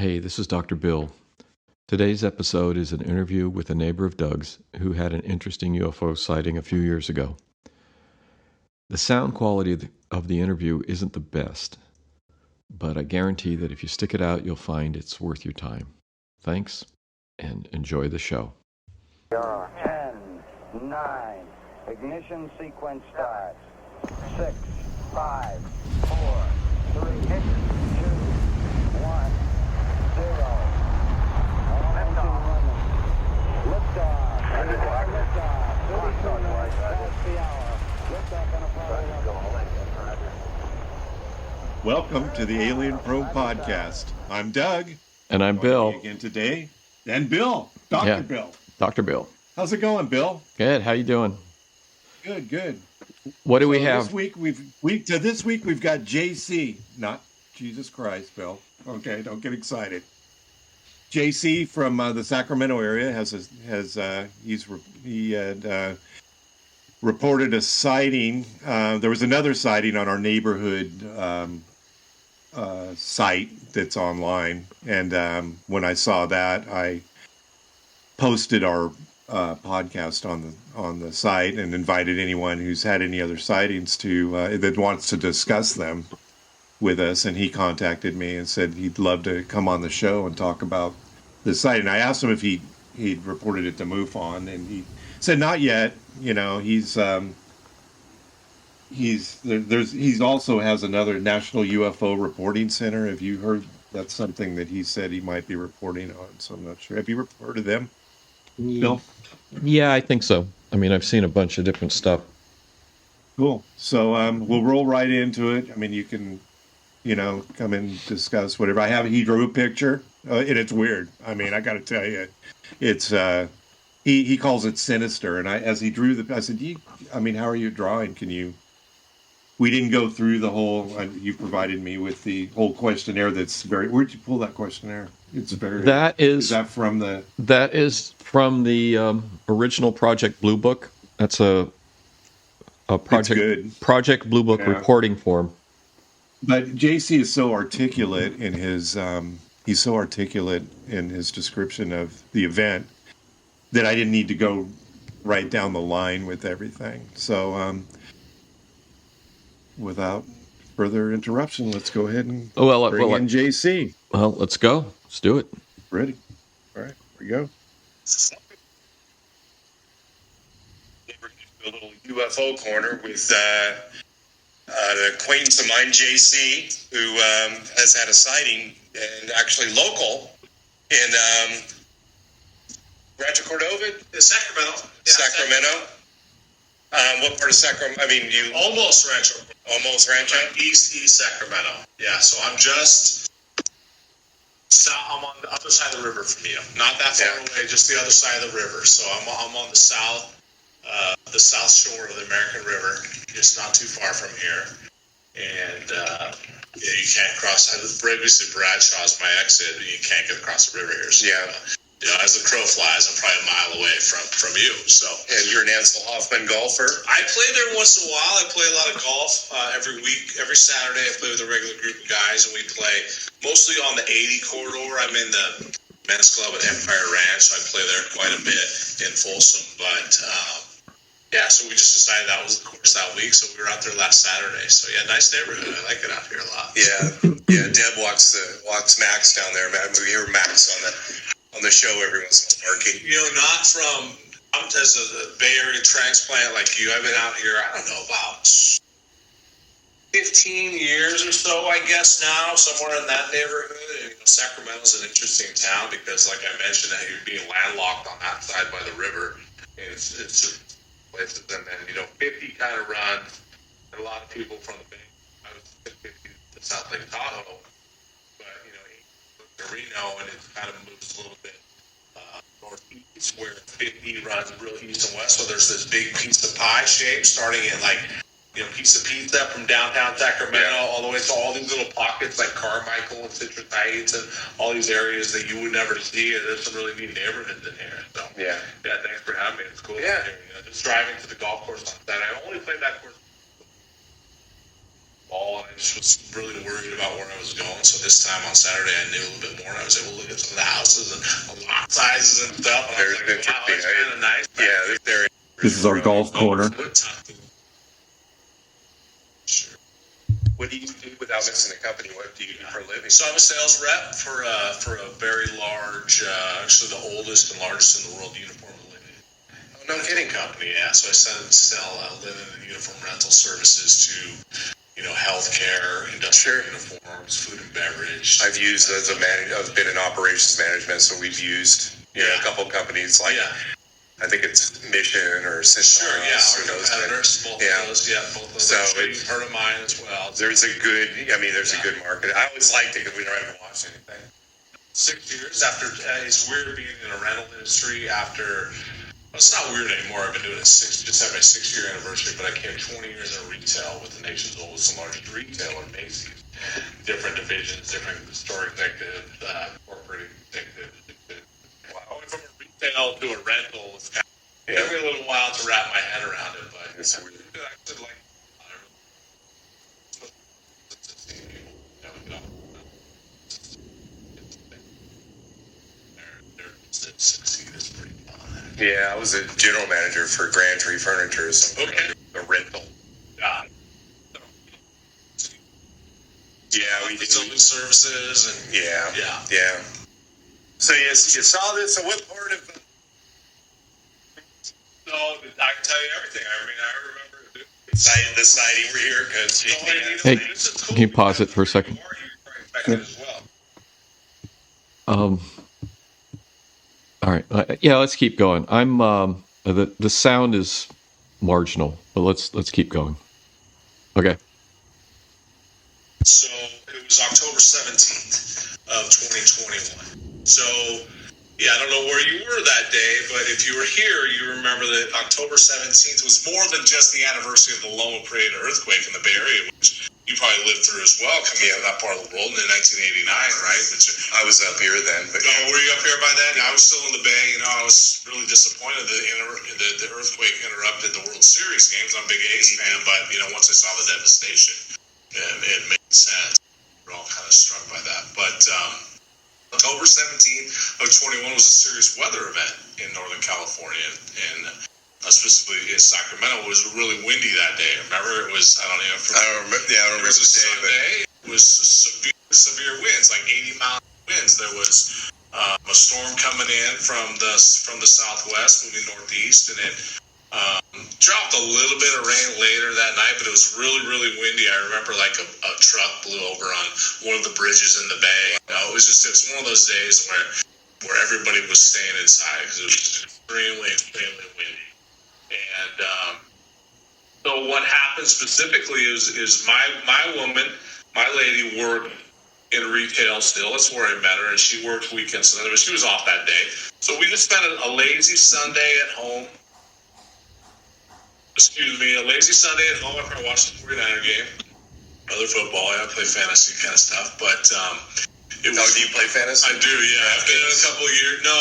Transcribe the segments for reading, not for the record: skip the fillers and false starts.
Hey, this is Dr. Bill. Today's episode is an interview with a neighbor of Doug's who had an interesting UFO sighting a few years ago. The sound quality of the interview isn't the best, but I guarantee that if you stick it out, you'll find it's worth your time. Thanks, and enjoy the show. 10, 9, ignition sequence starts. 6, 5, 4, 3, 2, 1, 0. Liftoff. Liftoff. 32 minutes past the hour. Liftoff on Apollo 11. Welcome to the Alien Probe Podcast. I'm Doug. And I'm Bill. Again today. And Bill. Dr. Bill. Dr. Bill. How's it going, Bill? Good. How you doing? Good. What do we have? This week we've got JC, not Jesus Christ, Bill. Okay, don't get excited. JC from the Sacramento area he had reported a sighting. There was another sighting on our neighborhood site that's online, and when I saw that, I posted our podcast on the site and invited anyone who's had any other sightings to that wants to discuss them with us. And he contacted me and said he'd love to come on the show and talk about the site. And I asked him if he'd reported it to MUFON, and he said not yet. You know, he also has another National UFO Reporting Center. Have you heard? That's something that he said he might be reporting on. So I'm not sure. Have you heard of them, Bill? Yeah, I think so. I mean, I've seen a bunch of different stuff. Cool. So we'll roll right into it. I mean, you can, come and discuss whatever. He drew a picture, and it's weird. I mean, I got to tell you, it's he calls it sinister. And as he drew I said, how are you drawing? We didn't go through the whole. You provided me with the whole questionnaire. That's where'd you pull that questionnaire? It's very. Is that from the? That is from the original Project Blue Book. That's a Project Blue Book reporting form. But JC is so articulate in his description of the event that I didn't need to go right down the line with everything. So without further interruption, let's go ahead and bring in JC. Well, let's go. Let's do it. Ready? All right, here we go. A little UFO corner with an acquaintance of mine, JC, who has had a sighting, and actually local, in Rancho Cordova, Sacramento. Yeah, Sacramento. What part of Sacramento? I mean, you almost Rancho. Almost Rancho. East Sacramento. Yeah. So I'm just south. I'm on the other side of the river from you. Not that far away. Just the other side of the river. So I'm on the south shore of the American River, just not too far from here. And you can't cross. Previously, Bradshaw's my exit, and you can't get across the river here. So, as the crow flies, I'm probably a mile away from you. So, and you're an Ansel Hoffman golfer? I play there once in a while. I play a lot of golf every week. Every Saturday, I play with a regular group of guys, and we play mostly on the 80 corridor. I'm in the men's club at Empire Ranch, so I play there quite a bit in Folsom. But so we just decided that was the course that week, so we were out there last Saturday. So nice neighborhood. I like it out here a lot. Yeah. Deb walks Max down there. Man, we hear Max on the show every once in a while working. Not from. I'm as a Bay Area transplant like you. I've been out here. I don't know, about 15 years or so, I guess now, somewhere in that neighborhood. And, Sacramento's an interesting town because, like I mentioned, that you're being landlocked on that side by the river. And it's places, and then 50 kind of runs, and a lot of people from the Bay. I was 50 to South Lake Tahoe, but to Reno, and it kind of moves a little bit northeast, where 50 runs real east and west. So there's this big piece of pie shape starting in piece of pizza from downtown Sacramento all the way to all these little pockets like Carmichael and Citrus Heights and all these areas that you would never see. There's some really neat neighborhoods in here. So thanks for having me. It's cool. Yeah. Just driving to the golf course on Saturday. I only played that course ball, and I just was really worried about where I was going. So this time on Saturday, I knew a little bit more, and I was able to look at some of the houses and the lot sizes and stuff. And Very I was like, wow, interesting. it's kind of nice. Yeah, they're This is our golf corner. Sure. What do you do without missing a company? What do you do for a living? So I'm a sales rep for a very large, actually the oldest and largest in the world uniform and linen. Oh, no kidding. Company, yeah. So I sell linen and uniform rental services to, healthcare, industrial uniforms, food and beverage. I've used as a manager. I've been in operations management, so we've used a couple companies like. Yeah. I think it's Mission or System. Sure, yeah, our both of those. So you've heard of mine as well. There's a good market. I always liked it because we never had to watch anything. 6 years after, it's weird being in a rental industry after, well, it's not weird anymore. I've been doing it just had my 6-year anniversary, but I came 20 years in retail with the nation's oldest and largest retailer, Macy's. Different divisions, different store executive, corporate executive. Wow. From a retail to a rental, it's kind of, it took me a little while to wrap my head around it, but It's weird. I actually like succeed is pretty fun. Yeah, I was a general manager for Grand Tree Furniture, so Okay. a rental. Yeah, we did. Consulting services and Yeah. So you saw this. So what part of? no, I can tell you everything. I mean, I remember The siding we're here because Hey, can you pause it for a second? As well. All right. Yeah, let's keep going. I'm the sound is marginal, but let's keep going. Okay. So it was October 17th of 2021. So, yeah, I don't know where you were that day, but if you were here, you remember that October 17th was more than just the anniversary of the Loma Prieta earthquake in the Bay Area, which you probably lived through as well, coming out of that part of the world in 1989, right? Which, I was up here then. But were you up here by then? I was still in the Bay. I was really disappointed that the earthquake interrupted the World Series games. I'm a big A's fan, but, once I saw the devastation, it made sense. We're all kind of struck by that. But October 17th of 21 was a serious weather event in Northern California, and specifically in Sacramento. It was really windy that day. Remember, it was, I don't remember. I don't remember It was a the day, Sunday. It was severe winds, like 80-mile winds. There was a storm coming in from the southwest, moving northeast, and it dropped a little bit of rain later that night, but it was really, really windy. I remember like a truck blew over on one of the bridges in the bay. It was one of those days where everybody was staying inside because it was extremely, extremely windy. And so what happened specifically is my woman, my lady worked in retail still. That's where I met her, and she worked weekends. So she was off that day. So we just spent a lazy Sunday at home. A lazy Sunday at home after I watched the 49er game. Other football, I play fantasy kind of stuff, but do you play fantasy? I do, yeah. I've been in a couple of years. No,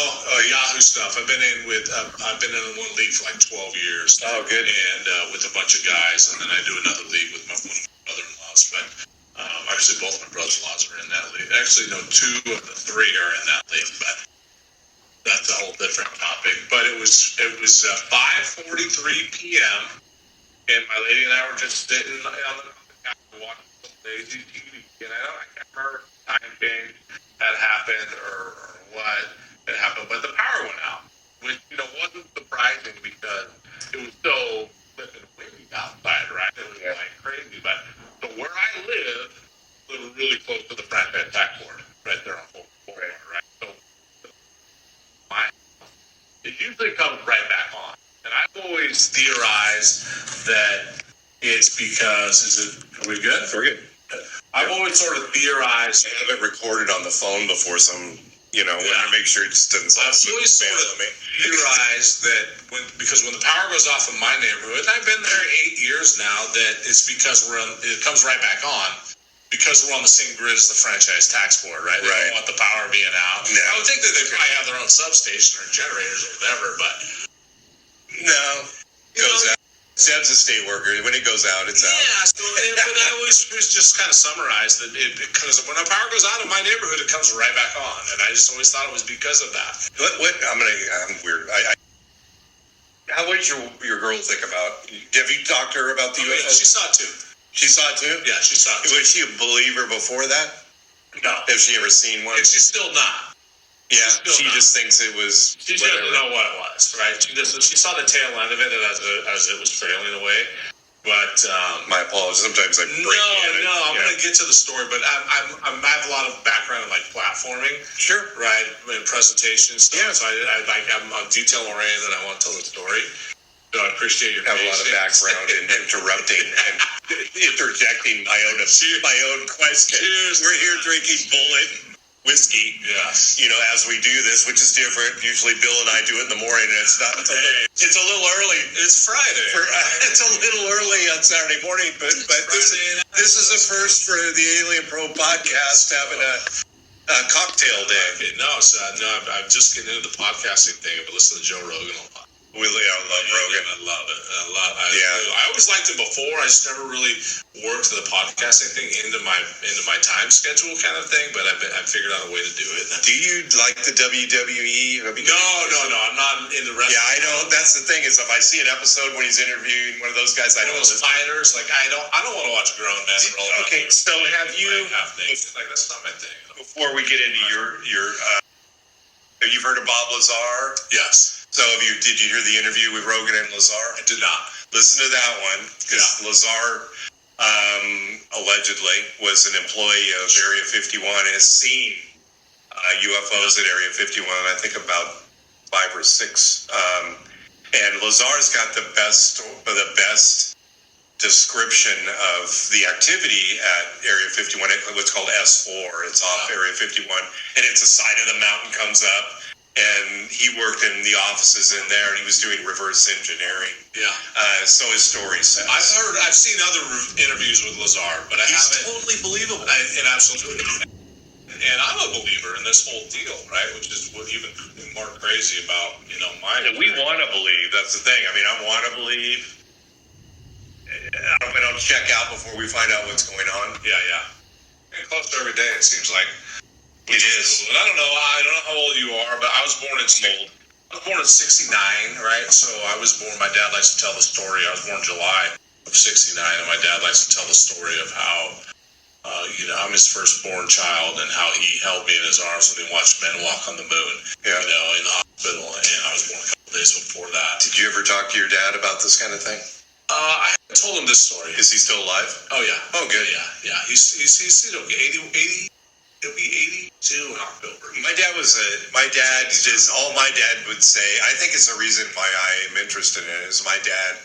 Yahoo stuff. I've been in one league for like 12 years. Oh, good. And with a bunch of guys, and then I do another league with one of my brother-in-laws. But actually, both my brothers-in-laws are in that league. Actually, no, 2 of the 3 are in that league, but that's a whole different topic. But it was 5:43 p.m. and my lady and I were just sitting on the couch watching some lazy TV. And I can't remember if time change had happened or what had happened, but the power went out, which wasn't surprising because it was so flipping windy outside, right? It was like crazy. But so where I live really close to the franchise tax board, right there on 4, right? So it usually comes right back on. And I've always theorized that it's because, are we good? We're good. I've always sort of theorized. I have it recorded on the phone before want to make sure it just doesn't. I've always sort of theorized that because when the power goes off in my neighborhood, and I've been there 8 years now, that it's because it comes right back on. Because we're on the same grid as the franchise tax board, right? They don't want the power being out. No. I would think that they probably have their own substation or generators or whatever, but no, it goes out. Seb's a state worker. When it goes out, it's out. Yeah, so, but I always just kind of summarize that because when the power goes out in my neighborhood, it comes right back on, and I just always thought it was because of that. I'm weird. How would your girl think about? Have you talked to her about the UFO? She saw it too. She saw it too. Yeah, she saw it too. Was she a believer before that? No. Has she ever seen one? And she's still not. Yeah, she just thinks it was. She doesn't know what it was, right? She saw the tail end of it as it was trailing away. But my apologies. Sometimes I break in. No, I'm going to get to the story, but I have a lot of background in like platforming. Sure. Right, in presentations. Yeah. So I'm detail oriented, and I want to tell the story. So I appreciate your have patience. A lot of background in interrupting and interjecting my own question. Cheers. We're here drinking Bullet whiskey, yes. As we do this, which is different. Usually Bill and I do it in the morning, and it's not. It's a little early. It's Friday. It's a little early on Saturday morning, but this is a first for the Alien Pro podcast having a cocktail day. I'm just getting into the podcasting thing, but listen to Joe Rogan a lot. I love Rogan. I love it. I always liked it before. I just never really worked the podcasting thing into my time schedule kind of thing. But I figured out a way to do it. Do you like the WWE? No. I'm not into wrestling. Yeah, I don't. That's the thing is, if I see an episode when he's interviewing one of those guys, I don't. Those fighters, like I don't want to watch grown men roll around. Okay, so have you? Like that's not my thing. Before we get into your you've heard of Bob Lazar? Yes. So did you hear the interview with Rogan and Lazar? I did not. Listen to that one, because Lazar allegedly was an employee of Area 51 and has seen UFOs at Area 51, I think about 5 or 6. And Lazar's got the best description of the activity at Area 51, what's called S4. It's off Area 51, and it's the side of the mountain comes up. And he worked in the offices in there, and he was doing reverse engineering. Yeah. So his story says. I've seen other interviews with Lazar, but I haven't. He's totally believable. And absolutely. And I'm a believer in this whole deal, right? Which is what even more crazy about, my. And we want to believe. That's the thing. I mean, I want to believe. I don't check out before we find out what's going on. Yeah. And close to every day, it seems like. It is. And I don't know how old you are, but I was born in 69, right? So I was born, my dad likes to tell the story. I was born July of 69, and my dad likes to tell the story of how, I'm his firstborn child and how he held me in his arms when he watched men walk on the moon, in the hospital. And I was born a couple days before that. Did you ever talk to your dad about this kind of thing? I told him this story. Is he still alive? Oh, yeah. Oh, good. Yeah. He's okay. 80. He'll be 82 in October. My dad just all my dad would say. I think it's the reason why I am interested in it. Is my dad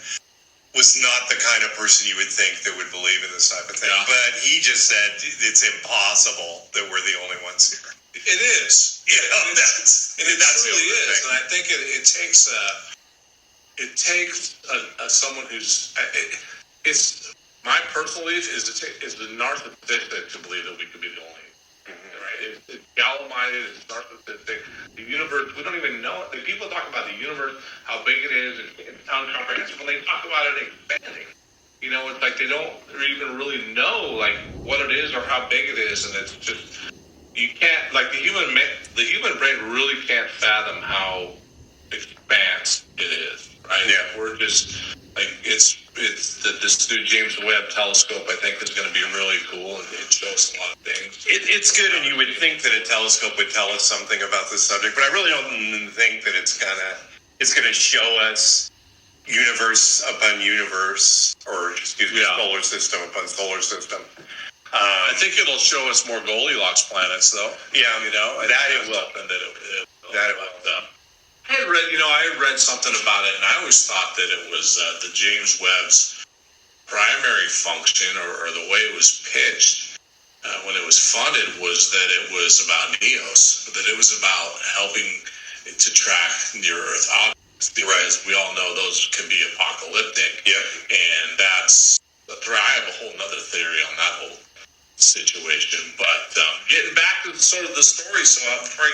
was not the kind of person you would think that would believe in this type of thing. Yeah. But he just said it's impossible that we're the only ones here. It is. That's truly is. And I think it takes someone who's. It's my personal belief is the narcissistic to believe that we could be the only. Right? It's gallium-minded, it's narcissistic. The universe, we don't even know it. Like, people talk about the universe, how big it is, and it's incomprehensible. When they talk about it expanding, it's like they don't even really know like what it is or how big it is, and it's just you can't the human brain really can't fathom how expansive it is. Right? Yeah, we're just like this new James Webb telescope, I think, is going to be really cool, and it shows a lot of things. It's good, and you would think that a telescope would tell us something about this subject, but I really don't think that it's going to show us universe upon universe, or solar system upon solar system. I think it'll show us more Goldilocks planets, though. Yeah, that it will. I had read something about it, and I always thought that it was the James Webb's primary function, or the way it was pitched when it was funded, was that it was about NEOs, that it was about helping to track near-Earth objects, because we all know those can be apocalyptic. Yeah. And that's I have a whole other theory on that whole situation. But getting back to sort of the story, so before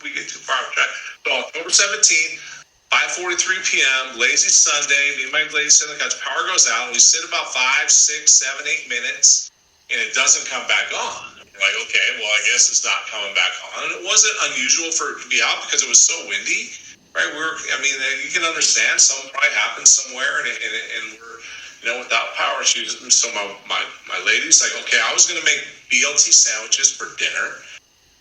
we get too far off track. So October 17th, 5:43 p.m., lazy Sunday, me and my lady sit on the couch, power goes out, and we sit about 5, 6, 7, 8 minutes, and it doesn't come back on. We're like, okay, well, I guess it's not coming back on. And it wasn't unusual for it to be out because it was so windy, right? You can understand something probably happened somewhere, and we're, without power. So my lady's like, okay, I was going to make BLT sandwiches for dinner,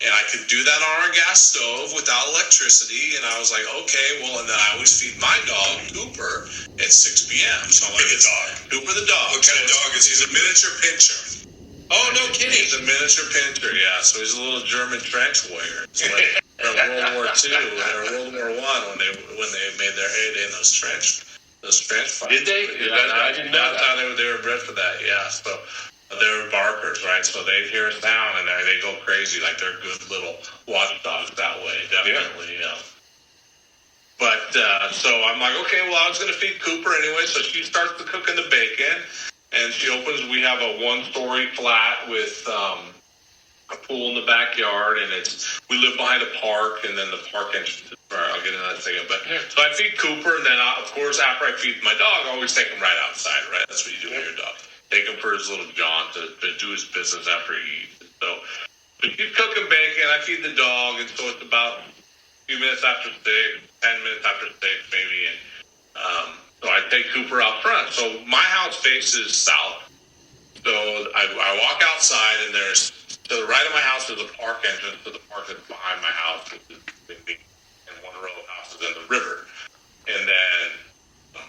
and I could do that on our gas stove without electricity. And I was like, okay, well, and then I always feed my dog, Cooper, at 6 p.m. So I'm like, Cooper the dog. What kind of dog is he? He's a miniature pincher. Oh, no kidding. He's a miniature pincher, yeah. So he's a little German trench warrior. It's like World War II or World War I when they made their heyday in those trench fights. Did they? Yeah, I didn't know that. They were bred for that, yeah. So they're barkers, right? So they hear us down and they go crazy. Like they're good little watchdogs that way, definitely, yeah. But so I'm like, okay, well, I was going to feed Cooper anyway. So she starts to cooking the bacon, and she opens. We have a 1-story flat with a pool in the backyard, and we live behind a park, and then the park entrance. I'll get into that in a second. But so I feed Cooper, and then of course after I feed my dog, I always take him right outside, right? That's what you do with your dog. Take him for his little jaunt to do his business after he eats. So she's cooking bacon. I feed the dog, and so it's about a few minutes after 6, 10 minutes after 6 maybe, and so I take Cooper out front. So my house faces south. So I walk outside, and there's to the right of my house is a park entrance to the park that's behind my house, which is big, and one row of houses in the river. And then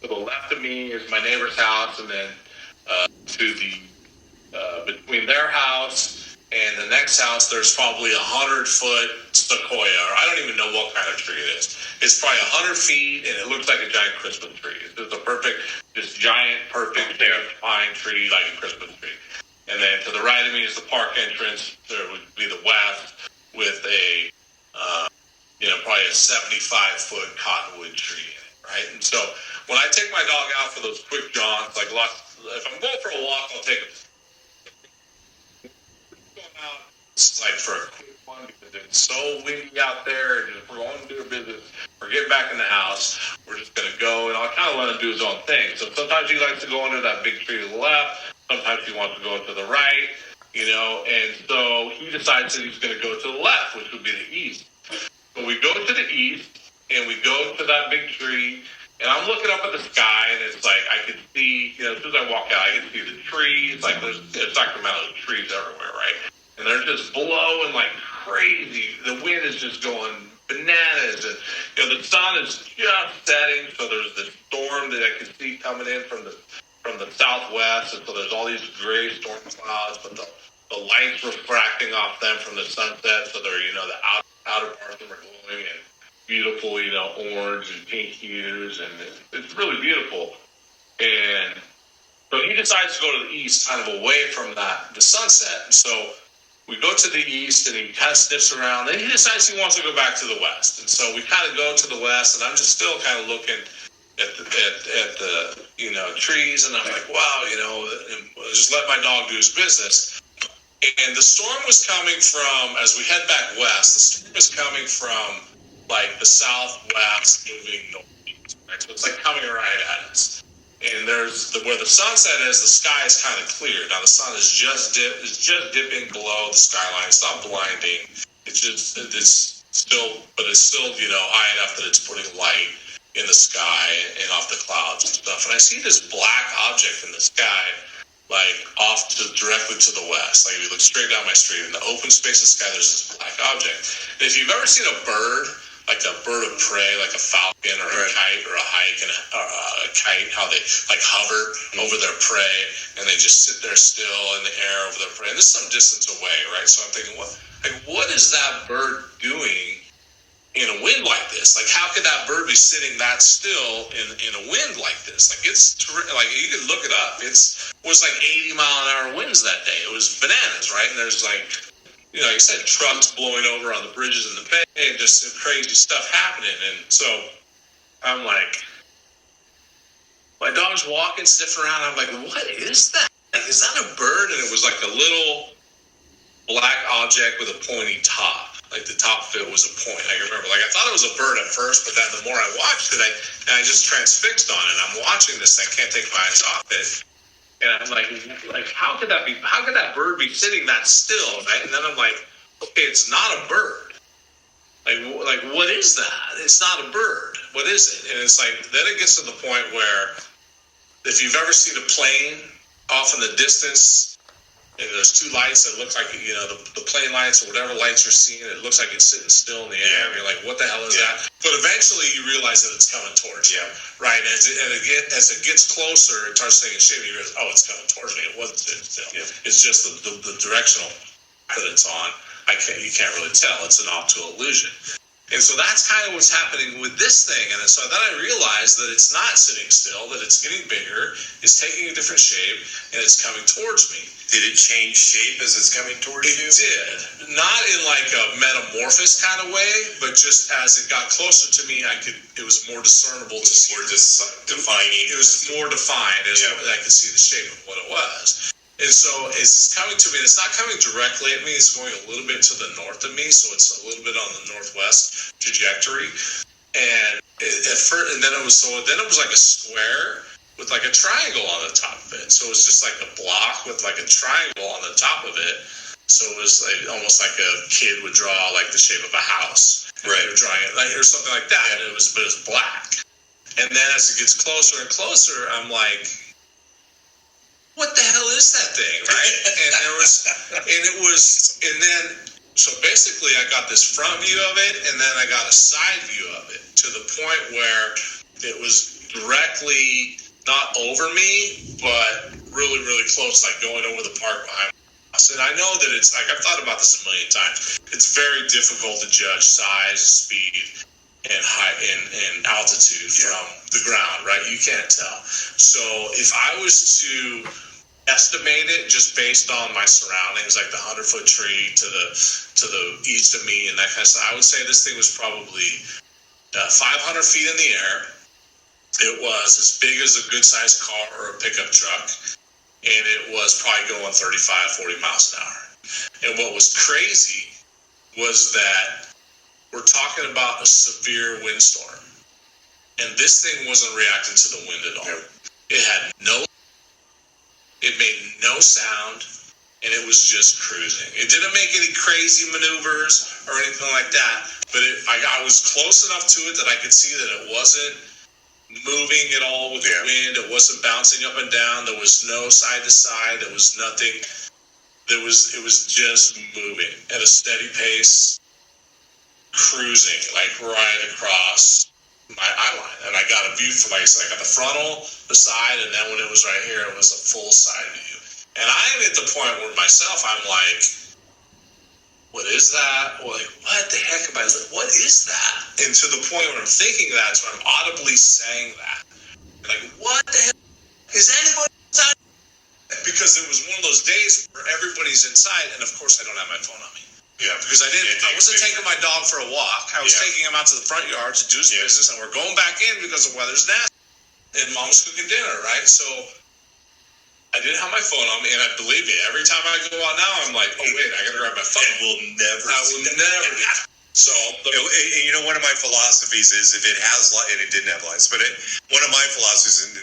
to the left of me is my neighbor's house, and then to the between their house and the next house, there's probably 100-foot sequoia, or I don't even know what kind of tree it is. It's probably 100 feet, and it looks like a giant Christmas tree. It's just this giant, perfect pine tree, like a Christmas tree. And then to the right of me is the park entrance. There would be the west with a, probably a 75-foot cottonwood tree in it, right? And so when I take my dog out for those quick jaunts, like if I'm going for a walk, I'll take him. Going out, like for a quick one because it's so windy out there, and if we're going to do our business, we're getting back in the house, we're just going to go, and I'll kind of let him do his own thing. So sometimes he likes to go under that big tree to the left. Sometimes he wants to go to the right, and so he decides that he's going to go to the left, which would be the east. So we go to the east, and we go to that big tree, and I'm looking up at the sky, and it's like I can see, as soon as I walk out, I can see the trees. Like there's Sacramento trees everywhere, right? And they're just blowing like crazy. The wind is just going bananas, and the sun is just setting, so there's this storm that I can see coming in from the southwest, and so there's all these gray storm clouds, but the lights refracting off them from the sunset, so they're, the outer parts of them are glowing and beautiful, orange and pink hues, and it's really beautiful. And so he decides to go to the east, kind of away from the sunset, and so we go to the east, and he kind of sniffs around, then he decides he wants to go back to the west, and so we kind of go to the west, and I'm just still kind of looking at the trees, and I'm like, wow, just let my dog do his business. And the storm was coming from, as we head back west, the storm was coming from like the southwest moving northeast, right? So it's like coming right at us. And there's where the sunset is, the sky is kind of clear. Now the sun is just dipping below the skyline. It's not blinding. It's still high enough that it's putting light in the sky and off the clouds and stuff. And I see this black object in the sky, like off directly to the west. Like if you look straight down my street, in the open space of the sky, there's this black object. And if you've ever seen a bird, like a bird of prey, like a falcon or a kite or a hike and a kite, how they like hover over their prey, and they just sit there still in the air over their prey. And this is some distance away, right? So I'm thinking, what is that bird doing in a wind like this? Like, how could that bird be sitting that still in a wind like this? Like, it's like, you can look it up. It was like 80-mile-an-hour winds that day. It was bananas, right? And there's like, like I said, trucks blowing over on the bridges in the bay, and just some crazy stuff happening. And so I'm like, my dog's walking, sniffing around. I'm like, what is that? Like, is that a bird? And it was like a little black object with a pointy top. Like the top off it was a point. I remember, like, I thought it was a bird at first, but then the more I watched it, I just transfixed on it. I'm watching this thing, can't take my eyes off it. And I'm like, how could that be? How could that bird be sitting that still? Right? And then I'm like, okay, it's not a bird. Like, what is that? It's not a bird. What is it? And it's like, then it gets to the point where, if you've ever seen a plane off in the distance, and there's two lights that look like, you know, the plane lights or whatever lights you're seeing, it looks like it's sitting still in the air. And you're like, what the hell is that? But eventually you realize that it's coming towards you. Right? And as it gets closer, it starts taking shape. You realize, oh, it's coming towards me. It wasn't sitting still. Yeah. It's just the directional that it's on. You can't really tell. It's an optical illusion. And so that's kind of what's happening with this thing. And so then I realized that it's not sitting still, that it's getting bigger, it's taking a different shape, and it's coming towards me. Did it change shape as it's coming towards you? It did. Not in like a metamorphosis kind of way, but just as it got closer to me, it was more discernible. It was more defining. It was more defined as I could see the shape of what it was. And so it's coming to me, and it's not coming directly at me, it's going a little bit to the north of me, so it's a little bit on the northwest trajectory. And then it was like a square with like a triangle on the top of it. So it was just like a block with like a triangle on the top of it. So it was like almost like a kid would draw like the shape of a house. Right. They were drawing it like or something like that. And it was black. And then as it gets closer and closer, I'm like, what the hell is that thing, right? So basically I got this front view of it, and then I got a side view of it, to the point where it was directly not over me, but really, really close, like going over the park behind my house. And I know that it's like, I've thought about this a million times. It's very difficult to judge size, speed, and height and altitude from the ground, right? You can't tell. So if I was to estimate it just based on my surroundings, like the 100-foot tree to the east of me and that kind of stuff, I would say this thing was probably 500 feet in the air. It was as big as a good-sized car or a pickup truck, and it was probably going 35, 40 miles an hour. And what was crazy was that we're talking about a severe windstorm, and this thing wasn't reacting to the wind at all. It made no sound, and it was just cruising. It didn't make any crazy maneuvers or anything like that, but I was close enough to it that I could see that it wasn't moving at all with the wind. It wasn't bouncing up and down. There was no side to side. There was nothing. It was just moving at a steady pace, cruising like right across my eye line. And I got a view from, like I said, I got the frontal, the side, and then when it was right here, it was a full side view. And I'm at the point where myself, I'm like, what is that? Or like, what the heck am I, what is that? And to the point where I'm thinking that, so I'm audibly saying that. Like, what the hell? Is anybody inside? Because it was one of those days where everybody's inside, and of course I don't have my phone on me. Yeah, because I wasn't taking my dog for a walk. I was taking him out to the front yard to do his business, and we're going back in because the weather's nasty. And Mom's cooking dinner, right? So I didn't have my phone on me, and I believe me, every time I go out now, I'm like, oh wait, I gotta grab my phone. I will never do that. So you know, one of my philosophies is if it has light, and it didn't have lights, but one of my philosophies, and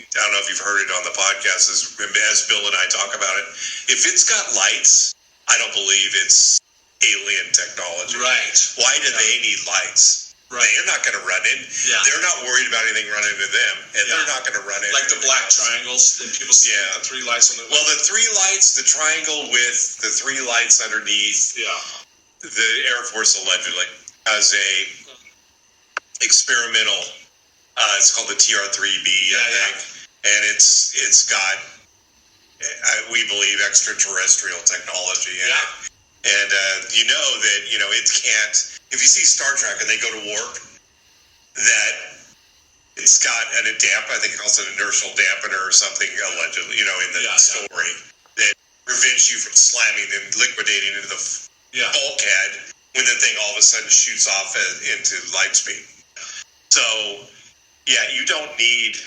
I don't know if you've heard it on the podcast, is as Bill and I talk about it, if it's got lights, I don't believe it's alien technology. Right. Why do they need lights? Right. They're not going to run in. Yeah. They're not worried about anything running into them, and they're not going to run in. Like the black triangles that people see. The three lights on the. Well, the three lights, the triangle with the three lights underneath. Yeah. The Air Force allegedly has a experimental. It's called the TR-3B, I think, and it's got. We believe extraterrestrial technology in it. And you know that, you know, it can't, if you see Star Trek and they go to warp, that it's got I think it calls it an inertial dampener or something, allegedly, you know, in the story, that prevents you from slamming and liquidating into the bulkhead when the thing all of a sudden shoots off into light speed. So, you don't need...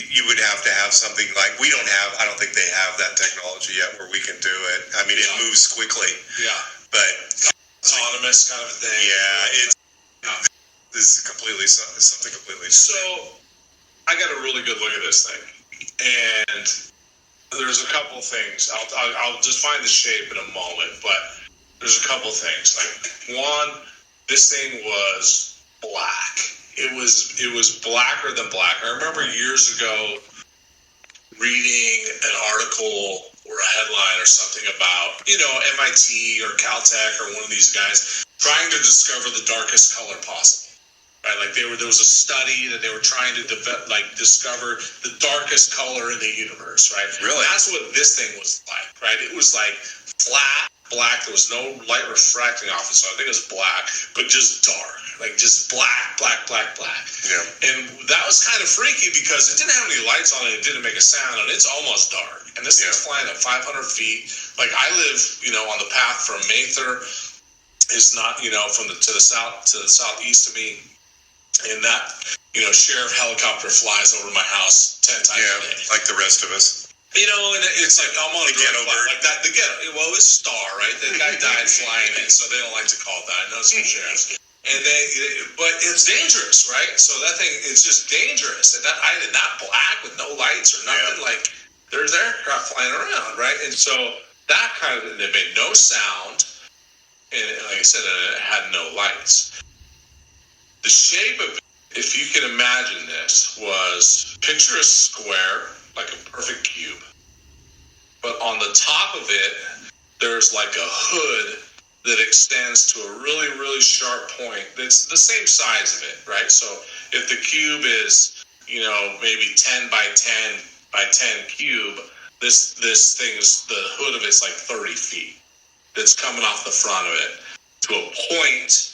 you would have to have something like I don't think they have that technology yet where we can do it. I mean, it moves quickly. Yeah. But autonomous twist kind of a thing. Yeah, this is something completely different. So I got a really good look at this thing, and there's a couple things. I'll just find the shape in a moment, but there's a couple things. Like, one, this thing was black. It was blacker than black. I remember years ago reading an article or a headline or something about, MIT or Caltech or one of these guys trying to discover the darkest color possible. Right, like there was a study that they were trying to discover the darkest color in the universe, right? Really? That's what this thing was like, right? It was like flat black. There was no light refracting off it, so I think it was black, but just dark, like just black. Yeah. And that was kind of freaky because it didn't have any lights on it. It didn't make a sound, and it's almost dark. And this thing's flying at 500 feet. Like I live, on the path from Mather. It's not, from to the southeast of me. And that, sheriff helicopter flies over my house 10 times a day. Like the rest of us. And it's like I'm on the ghetto bird. Like that. The ghetto. Well, it's Star, right? The guy died flying it, so they don't like to call it that. I know some sheriffs. And but it's dangerous, right? So that thing, it's just dangerous. And I did not black with no lights or nothing. Yeah. Like there's aircraft flying around, right? And so that it made no sound, and like I said, it had no lights. The shape of it, if you can imagine this, was picture a square, like a perfect cube. But on the top of it, there's like a hood that extends to a really, really sharp point that's the same size of it, right? So if the cube is, maybe 10 by 10 by 10 cube, this thing is, the hood of it's like 30 feet. That's coming off the front of it to a point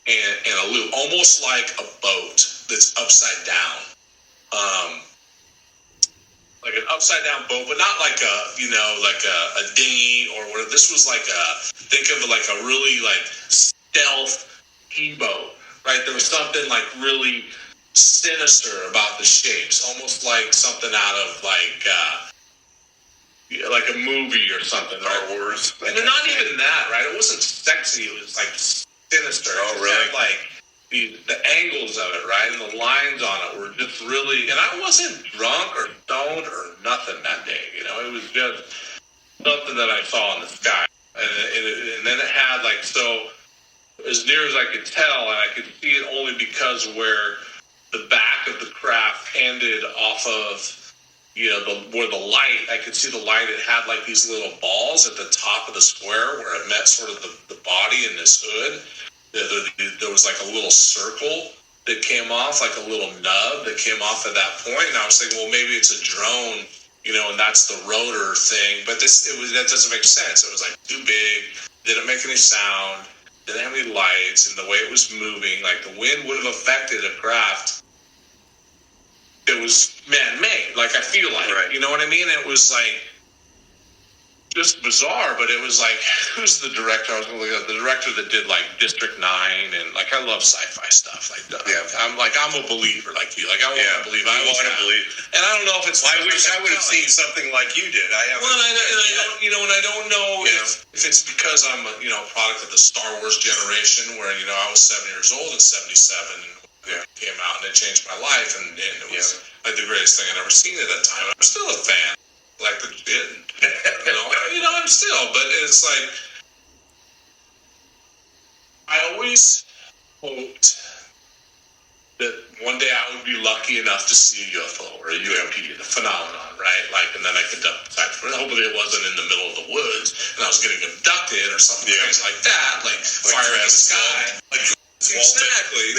and a loop, almost like a boat that's upside down. Like an upside down boat, but not like a dinghy or whatever. This was think of it like a really stealth tea-boat, right? There was something really sinister about the shapes, almost like something out of like a movie or something. Star Wars. And not even that, right? It wasn't sexy. It was sinister. Oh, really? It had, the angles of it, right? And the lines on it were just really, and I wasn't drunk or stoned or nothing that day, it was just something that I saw in the sky. And then it had so as near as I could tell, and I could see it only because where the back of the craft ended off of, where the light, I could see the light, it had these little balls at the top of the square where it met sort of the body in this hood. There was a little circle that came off, a little nub that came off at that point. And I was thinking, well, maybe it's a drone, and that's the rotor thing. But that doesn't make sense. It was too big, didn't make any sound, didn't have any lights, and the way it was moving, the wind would have affected a craft. It was man-made, I feel like, right. You know what I mean? It was just bizarre, but it was who's the director? I was going to look at the director that did District 9, and I love sci-fi stuff. I'm a believer like you. I want to believe. I want to believe, and I don't know if it's. I wish I would have seen something like you did. I haven't. Well, and I don't know if it's because I'm a product of the Star Wars generation, where I was 7 years old in '77 and it came out and it changed my life, and it was the greatest thing I'd ever seen at that time. I'm still a fan. The shit. I'm still, but it's I always hoped that one day I would be lucky enough to see a UFO or a UAP, the phenomenon, right? And then I could decide for it. Hopefully it wasn't in the middle of the woods and I was getting abducted or something like that, fire in the sky. Exactly.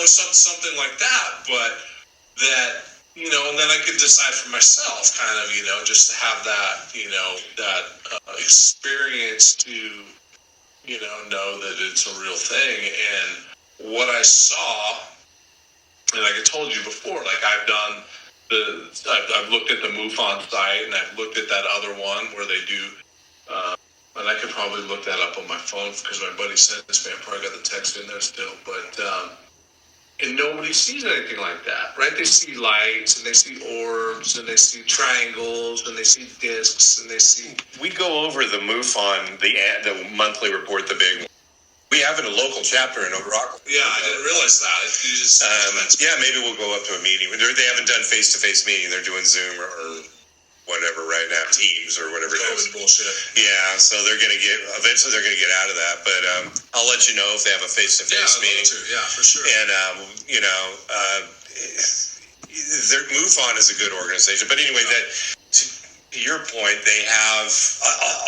Something like that, but that, and then I could decide for myself, just to have that, that experience to, know that it's a real thing. And what I saw, and like I told you before, I've done I've looked at the MUFON site, and I've looked at that other one where they do, and I could probably look that up on my phone because my buddy sent this, man, probably got the text in there still, but, and nobody sees anything like that, right? They see lights, and they see orbs, and they see triangles, and they see discs, and they see... We go over the MUFON, the monthly report, the big one. We have a local chapter in Oak Rock. Yeah, I didn't realize that. Yeah, maybe we'll go up to a meeting. They haven't done face-to-face meeting. They're doing Zoom or whatever right now, Teams or whatever it is. Bullshit. Yeah, so eventually they're gonna get out of that. But I'll let you know if they have a face-to-face meeting. Yeah, for sure. And MUFON is a good organization. But anyway, to your point, they have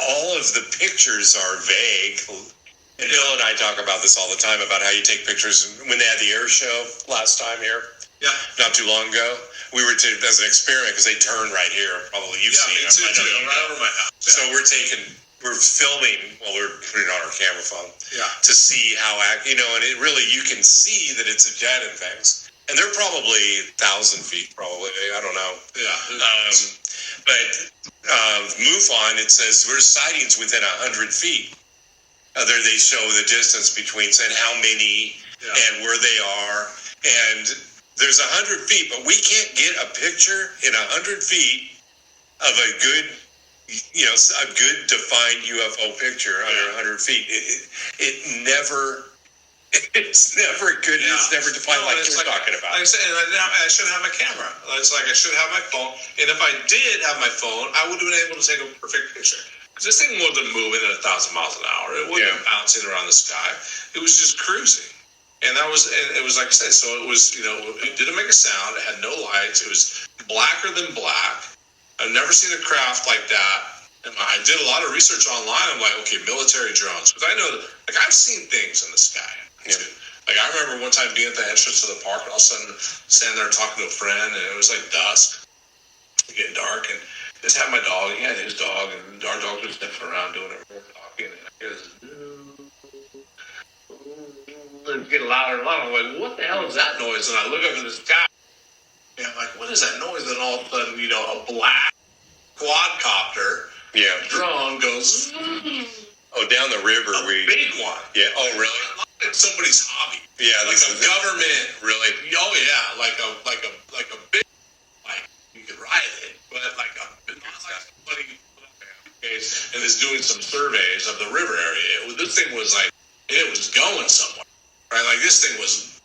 all of the pictures are vague. And Bill and I talk about this all the time about how you take pictures. When they had the air show last time here, not too long ago, we were as an experiment because they turn right here. Probably you've seen me too, right over my house. So we're filming while we're putting it on our camera phone to see how and it really you can see that it's a jet and things, and they're probably 1,000 feet, probably I don't know. But MUFON, it says we're sightings within 100 feet. There they show the distance between saying how many and where they are, and there's 100 feet, but we can't get a picture in 100 feet of a good defined UFO picture under 100 feet. It's never good. Yeah. It's never defined like you're talking about. Like I said, and I should have my camera. It's like I should have my phone, and if I did have my phone, I would have been able to take a perfect picture. This thing wasn't moving at 1,000 miles an hour. It wasn't bouncing around the sky. It was just cruising. And it was like I said, so it was, it didn't make a sound. It had no lights. It was blacker than black. I've never seen a craft like that. And I did a lot of research online. I'm like, okay, military drones. Because I know, I've seen things in the sky, too. Like, I remember one time being at the entrance to the park, and all of a sudden, standing there talking to a friend, and it was like dusk, getting dark, and just had my dog. He had his dog, and our dog was sniffing around doing it. We were talking, and I hear this, it's getting louder and louder. I'm like, what the hell is that noise? And I look up in the sky, and I'm like, what is that noise? And all of a sudden, a black quadcopter drone goes, down the river. Big one. Yeah. Oh, really? Like somebody's hobby. Yeah, like a government. Really? Oh yeah, like a big, like you could ride it, but not like somebody and is doing some surveys of the river area. This thing was like it was going somewhere, right? Like this thing was,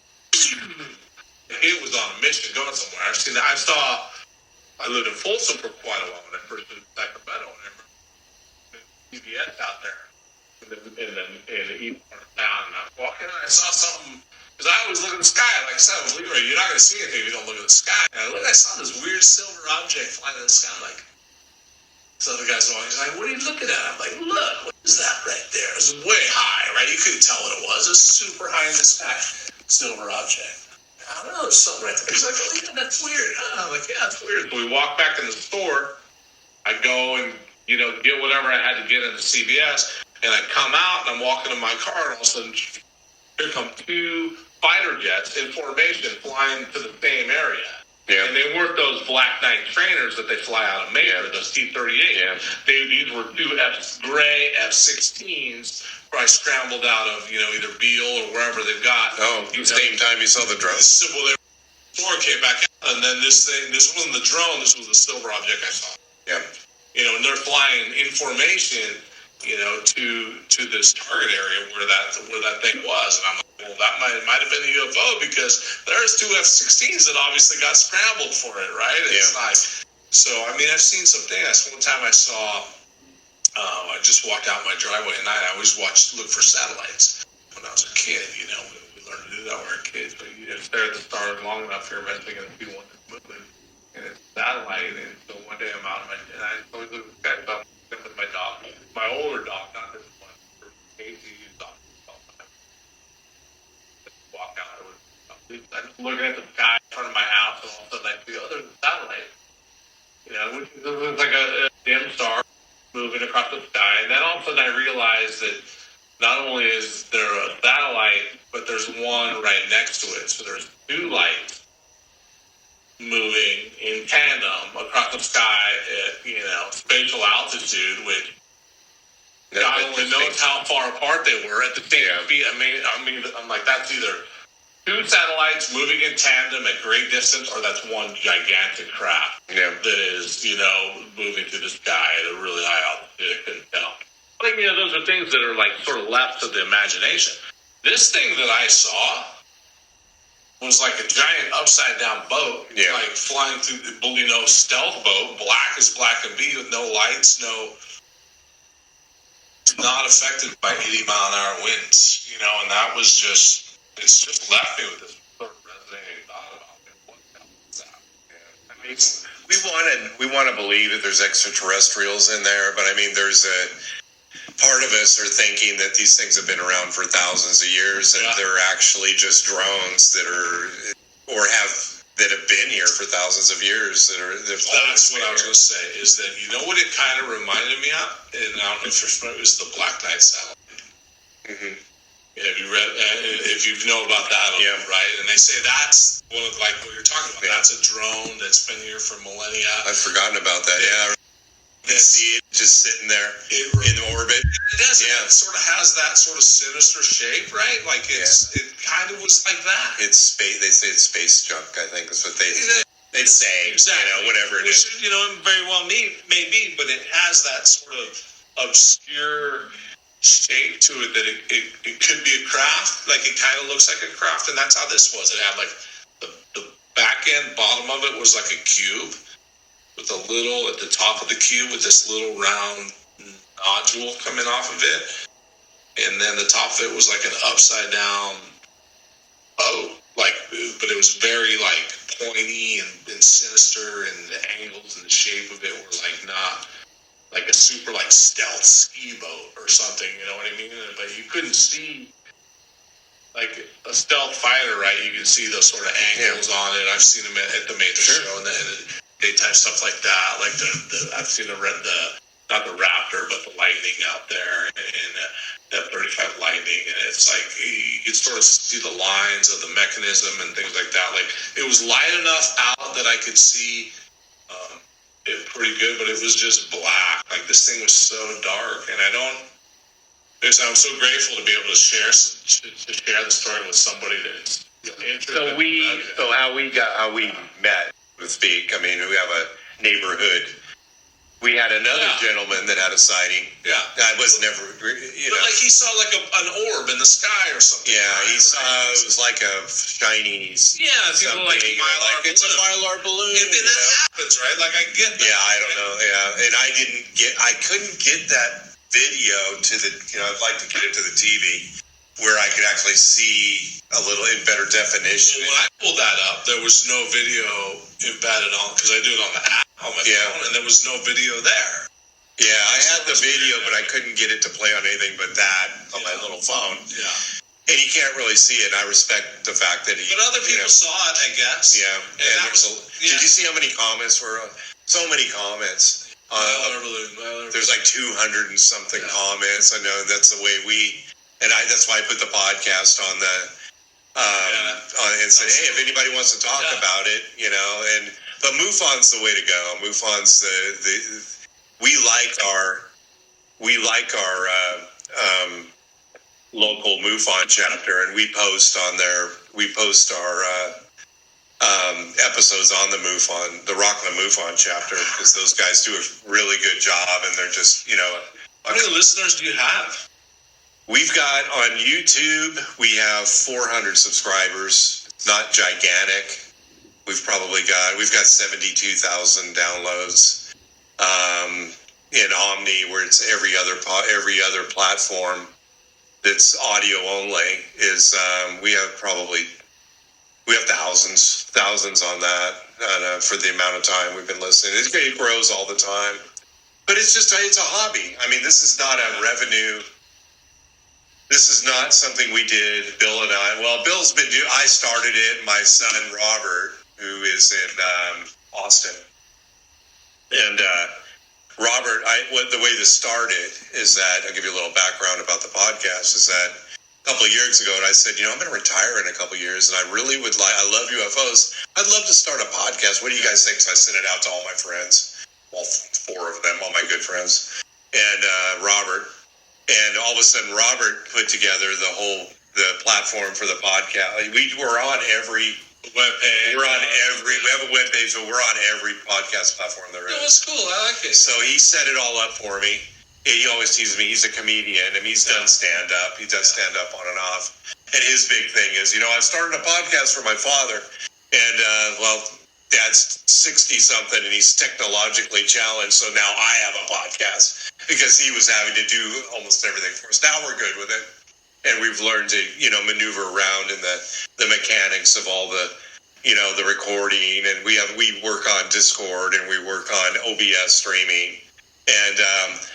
it was on a mission going somewhere. I lived in Folsom for quite a while when I first moved to Sacramento, and I remember CBS out there in the east part of town, and I was walking and I saw something, because I always look at the sky. Like I said, you're not going to see anything if you don't look at the sky. And I saw this weird silver object flying in the sky. I'm like, so the guy's walking, he's like, what are you looking at? I'm like, look, what is that right there? It was way high, right? You couldn't tell what it was. It was super high in the sky. Silver object. I don't know, there's something right there. He's like, oh, yeah, that's weird. I'm like, yeah, it's weird. So we walk back in the store. I go and, get whatever I had to get into CVS. And I come out and I'm walking in my car, and all of a sudden, here come two fighter jets in formation flying to the same area. Yeah. And they weren't those Black Knight trainers that they fly out of Maine, those T-38. Yeah. These were two gray F-16s probably scrambled out of, either Beale or wherever they've got. Oh, the same time you saw the drone? Well, the drone came back out, and then this wasn't the drone, this was the silver object I saw. Yeah. And they're flying in formation, to this target area where that thing was. And I'm like, well, that might have been a UFO, because there's two F-16s that obviously got scrambled for it, right? It's like, so, I've seen some things. One time I saw, I just walked out my driveway at night. I always look for satellites when I was a kid, we learned to do that when we were kids, but you stare at the stars long enough, you're eventually going to see one that's moving, and it's a satellite. And so one day I'm out, and I always look at the sky, with my dog, my older dog, not this one, Casey dog. Walk out, I'm looking at the sky in front of my house, and all of a sudden I see, there's a satellite. Which is like a dim star moving across the sky, and then all of a sudden I realized that not only is there a satellite, but there's one right next to it. So there's two lights moving in tandem across the sky at, spatial altitude, which God only knows how far apart they were at the same speed. I'm like, that's either two satellites moving in tandem at great distance, or that's one gigantic craft that is, moving through the sky at a really high altitude. I couldn't tell. Those are things that are like sort of left to the imagination. This thing that I saw was like a giant upside down boat, like flying through, stealth boat, black as black can be, with no lights, not affected by 80-mile-an-hour winds, and that was just, it's just left me with this sort of resonating thought about it. What the hell is that? Yeah. I mean, we want to believe that there's extraterrestrials in there, but I mean, there's a part of us are thinking that these things have been around for thousands of years, and they're actually just drones that have been here for thousands of years. That's what I was going to say. Is that what it kind of reminded me of? And I don't know if you're familiar, it was the Black Knight satellite. Mm-hmm. Have you read? If you know about that, right? And they say that's one of what you're talking about. Yeah. That's a drone that's been here for millennia. I've forgotten about that. Yeah. You can see it just sitting there in orbit. It does. Yeah. It sort of has that sort of sinister shape, right? Like it kind of was like that. It's space. They say it's space junk. I think is what they say. Exactly. Whatever it is. Very well may be, but it has that sort of obscure shape to it that it could be a craft. Like it kind of looks like a craft, and that's how this was. It had like the back end bottom of it was like a cube, with a little at the top of the cube with this little round nodule coming off of it. And then the top of it was like an upside down boat. But it was very pointy and sinister, and the angles and the shape of it were not like a super stealth ski boat or something, you know what I mean? But you couldn't see like a stealth fighter, right? You can see those sort of angles on it. I've seen them at the major show and the daytime stuff like that. Like I've seen not the Raptor, but the Lightning out there, and that 35 Lightning, and it's like you can sort of see the lines of the mechanism and things like that. Like it was light enough out that I could see it pretty good, but it was just black. Like this thing was so dark, and I'm so grateful to be able to share the story with somebody that's interested. So how we met, to speak. I mean, we have a neighborhood. We had another gentleman that had a sighting. Yeah, I was never, But he saw like an orb in the sky or something. Yeah, he saw it was like a shiny. Yeah, people like Mylar. It's a Mylar balloon. And that happens, right? Like I get that. Yeah, I don't know. Yeah, and I couldn't get that video to the. I'd like to get it to the TV where I could actually see a little in better definition. When I pulled that up, there was no video embedded on, because I do it on the app on my phone, and there was no video there. Yeah, I had the video, but I couldn't get it to play on anything but that on my little phone. Yeah. And you can't really see it, and I respect the fact that he... But other people saw it, I guess. Yeah. And did you see how many comments were? So many comments. There's like 200 and something comments. I know that's the way we... And that's why I put the podcast on the... and said, hey, if anybody wants to talk about it, but MUFON's the way to go. MUFON's we like our local MUFON chapter, and we post our episodes on the MUFON, the Rockland MUFON chapter, because those guys do a really good job, and they're just, How many listeners do you have? We've got on YouTube, we have 400 subscribers. It's not gigantic. We've got 72,000 downloads. In Omni, where it's every other platform that's audio only, is we have thousands on that for the amount of time we've been listening. It grows all the time, but it's a hobby. I mean, this is not a revenue. This is not something we did, Bill and I. Well, Bill's been I started it. My son Robert, who is in Austin, and Robert, the way this started is that, I'll give you a little background about the podcast, is that a couple of years ago, I said, I'm going to retire in a couple of years, and I really would I love UFOs. I'd love to start a podcast. What do you guys think? So I sent it out to all my friends, all 4 of them, all my good friends, and Robert. And all of a sudden, Robert put together the platform for the podcast. We're on every webpage. We have a webpage, so we're on every podcast platform there is. No, it's cool. I like it. So he set it all up for me, he always teases me. He's a comedian, and he's done stand-up. He does stand-up on and off. And his big thing is, I started a podcast for my father, and, Dad's 60-something, and he's technologically challenged, so now I have a podcast because he was having to do almost everything for us. Now we're good with it, and we've learned to, maneuver around in the mechanics of all the, the recording, and we work on Discord, and we work on OBS streaming, and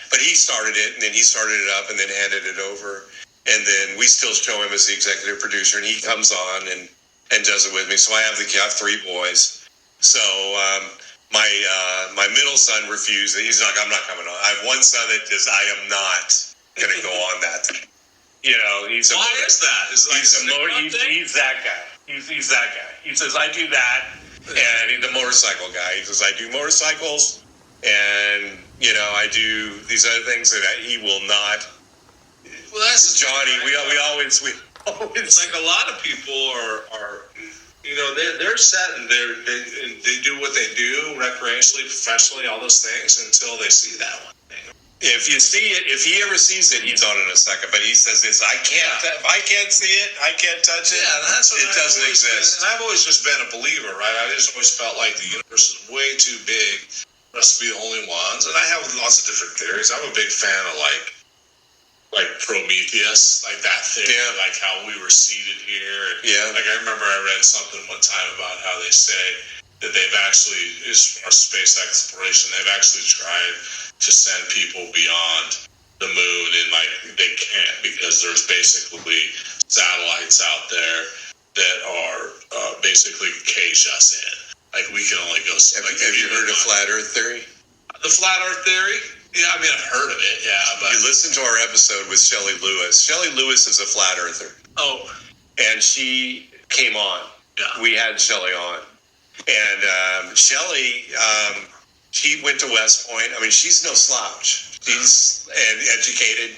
but he started it, and then he started it up, and then handed it over, and then we still show him as the executive producer, and he comes on and does it with me. So I have 3 boys. So my middle son refused. He's like, I'm not coming on. I have one son that says, I am not going to go on that. He's why is that? Is he's that guy. He's that guy. He says, I do that, and he's the motorcycle guy. He says, I do motorcycles, and I do these other things that he will not. Well, that's Johnny. We always. Like a lot of people are. They're set and they do what they do recreationally, professionally, all those things until they see that one thing. If you see it, if he ever sees it, he's on in a second. But he says this: I can't. If I can't see it, I can't touch it. Yeah, that's what it doesn't exist. And I've always just been a believer, right? I just always felt like the universe is way too big for us to be the only ones. And I have lots of different theories. I'm a big fan of like Prometheus, like that theory, like how we were seated here. And like I remember I read something one time about how they say that they've actually, as far as space exploration, they've actually tried to send people beyond the moon, and like they can't because there's basically satellites out there that are basically cage us in. Like we can only go. Have you heard of flat Earth theory? The flat Earth theory? Yeah, I mean, I've heard of it, but... You listen to our episode with Shelley Lewis. Shelley Lewis is a flat earther. Oh. And she came on. Yeah. We had Shelley on. And Shelley, she went to West Point. I mean, she's no slouch. She's educated,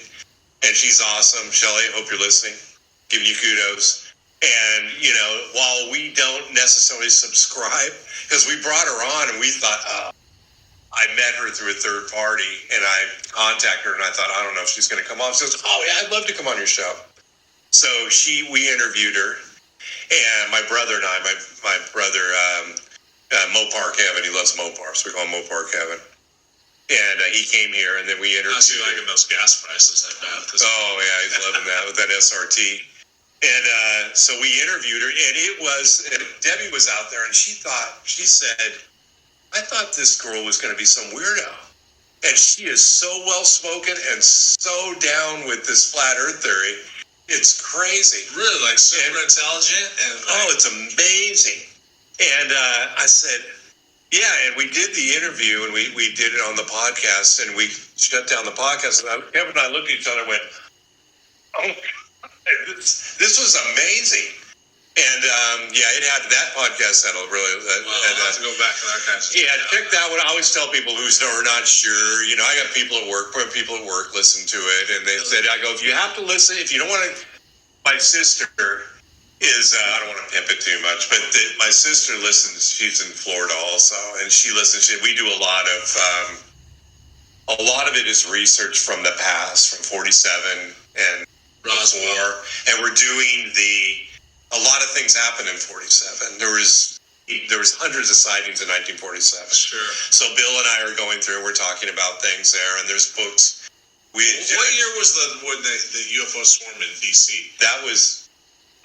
and she's awesome. Shelley, hope you're listening. Giving you kudos. And, while we don't necessarily subscribe, because we brought her on, and we thought, I met her through a third party, and I contacted her, and I thought, I don't know if she's going to come on. She goes, oh, yeah, I'd love to come on your show. So we interviewed her, and my brother and I, my brother, Mopar Kevin, he loves Mopar, so we call him Mopar Kevin. And he came here, and then we interviewed him. Liking those gas prices, I bet. Oh, yeah, he's loving that with that SRT. And so we interviewed her, and Debbie was out there, and she said, I thought this girl was going to be some weirdo. And she is so well-spoken and so down with this flat Earth theory. It's crazy. Really, like super intelligent? It's amazing. And I said, yeah, and we did the interview, and we did it on the podcast, and we shut down the podcast. And Kevin and I looked at each other and went, oh, this was amazing. And it had that podcast that'll really. I'll have to go back to that kind of stuff. Yeah, check that one. I always tell people who are not sure. I got people at work listen to it, and they said, I go, if you have to listen, if you don't want to. My sister is. I don't want to pimp it too much, but my sister listens. She's in Florida also, and she listens. We do a lot of it is research from the past, from 47 and before, and we're doing a lot of things happened in 47. There was hundreds of sightings in 1947. Sure. So Bill and I are going through, we're talking about things there, and there's books. What year was when the UFO swarm in D.C.?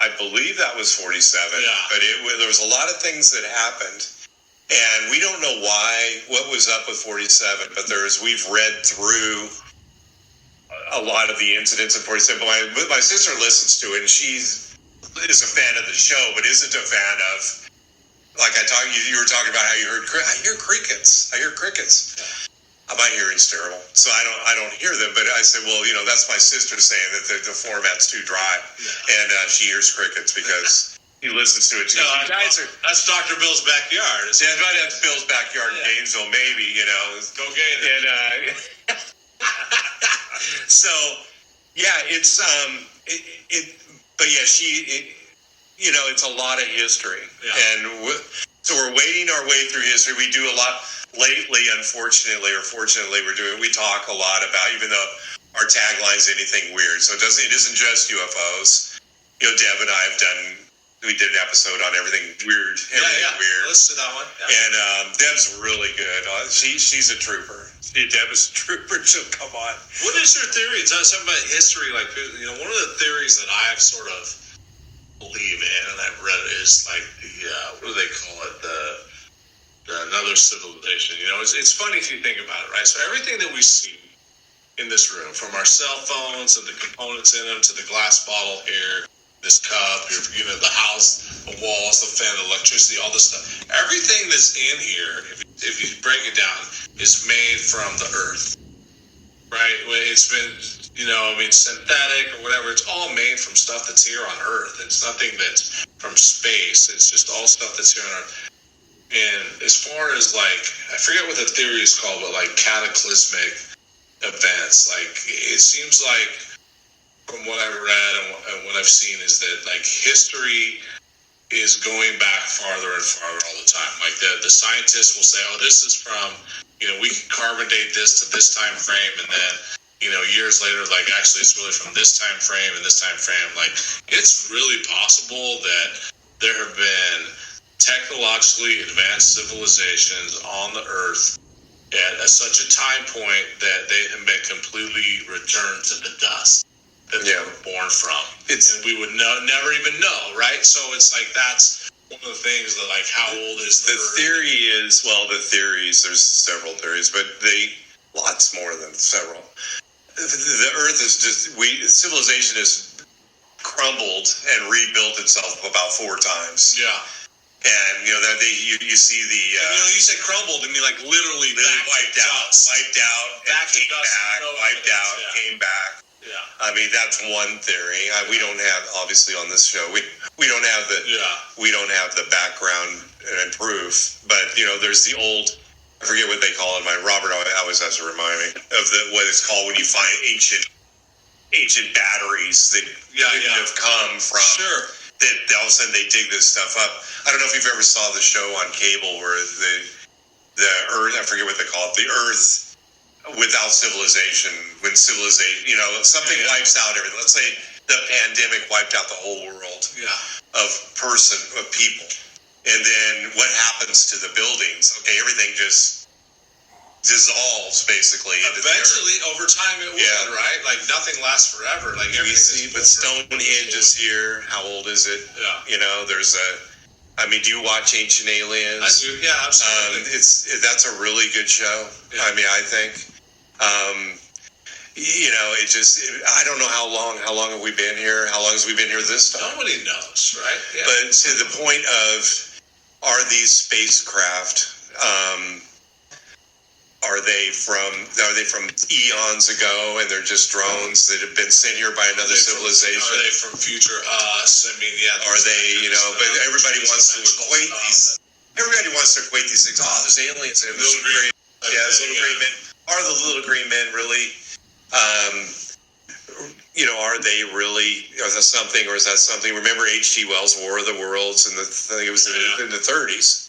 I believe that was 47. Yeah. But there was a lot of things that happened, and we don't know what was up with 47, but we've read through a lot of the incidents in 47. My sister listens to it, and she's is a fan of the show, but isn't a fan of, like you were talking about how you heard, I hear crickets. Yeah. My hearing's terrible, so I don't hear them. But I said, well, that's my sister saying that the format's too dry, and she hears crickets because he listens to it too. That's Dr. Bill's backyard. That's Bill's backyard in Gainesville, maybe. Go Gators. And so, yeah, it's But yeah, it's a lot of history, and So we're wading our way through history. We do a lot lately, unfortunately, or fortunately, we talk a lot about, even though our tagline's anything weird. So it isn't just UFOs. You know, Deb and I we did an episode on everything weird. Weird. Listen to that one. Yeah. And Deb's really good. She's a trooper. Deb is a trooper. She'll come on. What is your theory? Tell us something about history. Like, you know, one of the theories that I've sort of believe in, and I've read, is like what do they call it? Another civilization. You know, it's funny if you think about it, right? So everything that we see in this room, from our cell phones and the components in them to the glass bottle here, this cup, you know, the house, the walls, the fan, the electricity, all this stuff. Everything that's in here, if you break it down, is made from the earth, right? It's been, you know, I mean, synthetic or whatever. It's all made from stuff that's here on Earth. It's nothing that's from space. It's just all stuff that's here on Earth. And as far as, like, I forget what the theory is called, but like cataclysmic events, like, it seems like, from what I've read and what I've seen, is that, like, history is going back farther and farther all the time. Like, the scientists will say, oh, this is from, you know, we can carbon date this to this time frame, and then, you know, years later, like, actually it's really from this time frame and this time frame. Like, it's really possible that there have been technologically advanced civilizations on the earth at such a time point that they have been completely returned to the dust that they were born from. And we would never even know, right? So it's like, that's one of the things that, like, how old is the Earth? Theory is, well, the theories, there's several theories, but lots more than several. The Earth is civilization has crumbled and rebuilt itself about 4 times. Yeah. And, you know, that you see the... you know, you said crumbled, I mean, like, literally wiped out, came back, wiped out, came back. Yeah. I mean, that's one theory. We don't have, obviously, on this show, we don't have the background and proof. But, you know, there's the old, I forget what they call it. Robert always has to remind me of what it's called when you find ancient batteries that have come from. Sure. That all of a sudden they dig this stuff up. I don't know if you've ever saw the show on cable where the Earth, I forget what they call it, the Earth without civilization, when civilization, you know, something wipes out everything. Let's say the pandemic wiped out the whole world of people. And then what happens to the buildings? Okay, everything just dissolves basically. Eventually, over time it would, right? Like, nothing lasts forever. Like, we see, but Stonehenge is here. How old is it? Yeah. You know, I mean, do you watch Ancient Aliens? I do, yeah, absolutely. That's a really good show. Yeah. I mean, I think, you know, I don't know how long have we been here? How long has we been here this time? Nobody knows, right? Yeah. But to the point of, are these spacecraft, are they from eons ago, and they're just drones that have been sent here by another civilization? Are they from future us? I mean, yeah. Are they, you know? But everybody wants to equate these. Everybody wants to equate these things. Oh, there's aliens. Little green men. Are the little green men really? You know, are they really? Is that something, or is that something? Remember H.G. Wells' War of the Worlds, and it was in the 30s.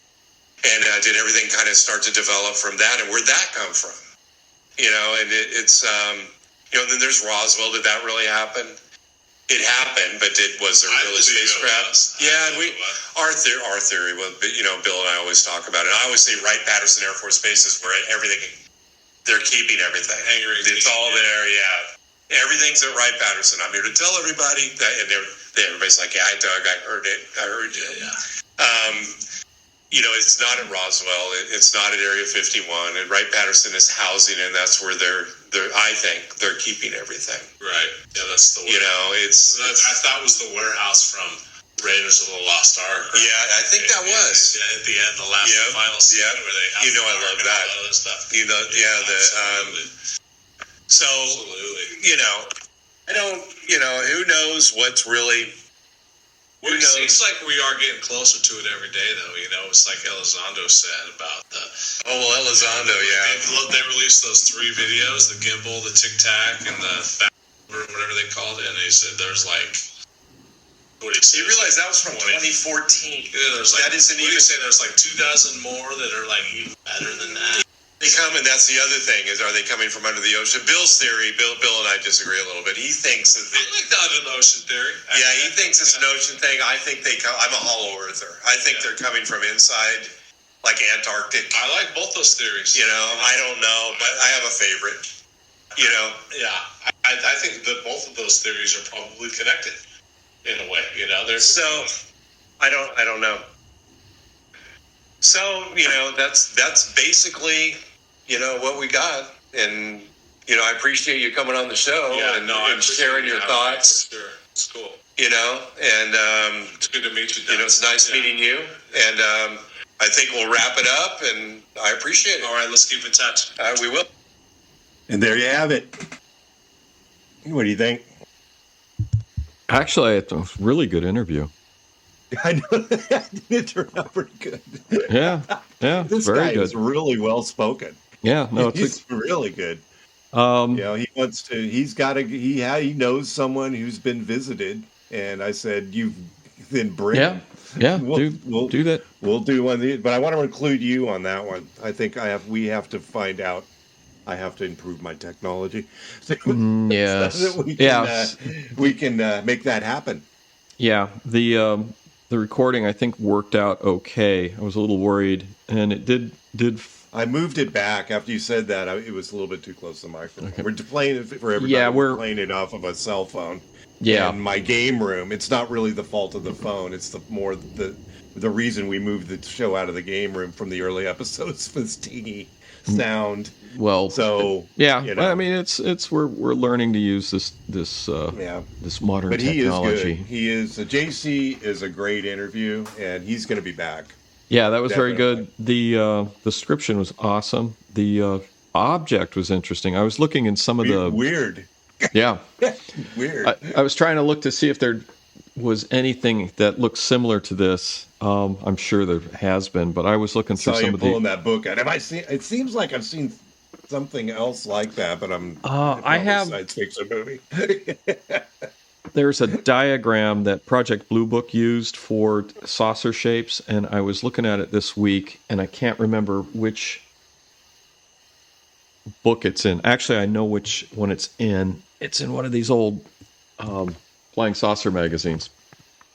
And did everything kind of start to develop from that? And where'd that come from? You know, and it's, you know, then there's Roswell. Did that really happen? It happened, but was there really spacecraft? Yeah, and our theory was, you know, Bill and I always talk about it. I always say Wright-Patterson Air Force Base is where they're keeping everything. It's all there, Everything's at Wright-Patterson. I'm here to tell everybody that, and everybody's like, yeah, Doug, I heard it. I heard you. You know, it's not at Roswell. It's not at Area 51. And Wright-Patterson is housing, and that's where I think they're keeping everything. Right. Yeah, that's the. You know, I thought it was the warehouse from Raiders of the Lost Ark. Yeah, I think that was. Yeah, at the end, the final scene where they have. You know, I love that. All that stuff. You know, so absolutely. You know, I don't. You know, who knows what's really. It seems like we are getting closer to it every day, though. You know, it's like Elizondo said about the. Oh, well, Elizondo, They released those 3 videos: the gimbal, the Tic Tac, and the whatever they called it. And he said there's like So you realize that was from 2014. Yeah, there's like, that isn't what do even. you say? There's like 2 dozen more that are like even better than that. They come, and that's the other thing, is are they coming from under the ocean? Bill's theory, Bill and I disagree a little bit. He thinks that I like the under ocean theory. yeah, he thinks it's an ocean thing. I think they come. I'm a hollow earther. I think they're coming from inside, like Antarctic. I like both those theories. You know, I don't know, but I have a favorite. You know, Yeah, I think that both of those theories are probably connected in a way. You know, there's so I don't know. So you know, that's basically what we got, and I appreciate you coming on the show and sharing your thoughts. For sure. It's cool. And It's good to meet you. it's nice meeting you, and I think we'll wrap it up, and I appreciate it. All right, let's keep in touch. We will. And there you have it. What do you think? Actually, it was a really good interview. I know that did turn out pretty good. Yeah, This very guy good. is really well spoken. Yeah, no, He's really good. He wants to. He's got to. He knows someone who's been visited, and I said, "You then bring." Yeah, we'll do that. We'll do one, but I want to include you on that one. I think we have to find out. I have to improve my technology. So Yes. so that we can make that happen. Yeah, the recording I think worked out okay. I was a little worried, and it did. I moved it back after you said that. It was a little bit too close to the microphone. Okay. We're playing it for everybody. Yeah, we're playing it off of a cell phone. Yeah. And my game room. It's not really the fault of the phone. It's the reason we moved the show out of the game room from the early episodes for this teeny sound. Well, so yeah, I mean it's we're learning to use this modern but technology. He is good. JC is a great interview, and he's going to be back. Yeah, that was Definitely. very good. The description was awesome. The object was interesting. I was looking in some of the weird. Yeah, weird. I was trying to look to see if there was anything that looked similar to this. I'm sure there has been, but I was looking through some of the pulling that book out. Have I seen? It seems like I've seen something else like that, but I have science fiction movie. There's a diagram that Project Blue Book used for saucer shapes, and I was looking at it this week, and I can't remember which book it's in. Actually, I know which one it's in. It's in one of these old flying saucer magazines,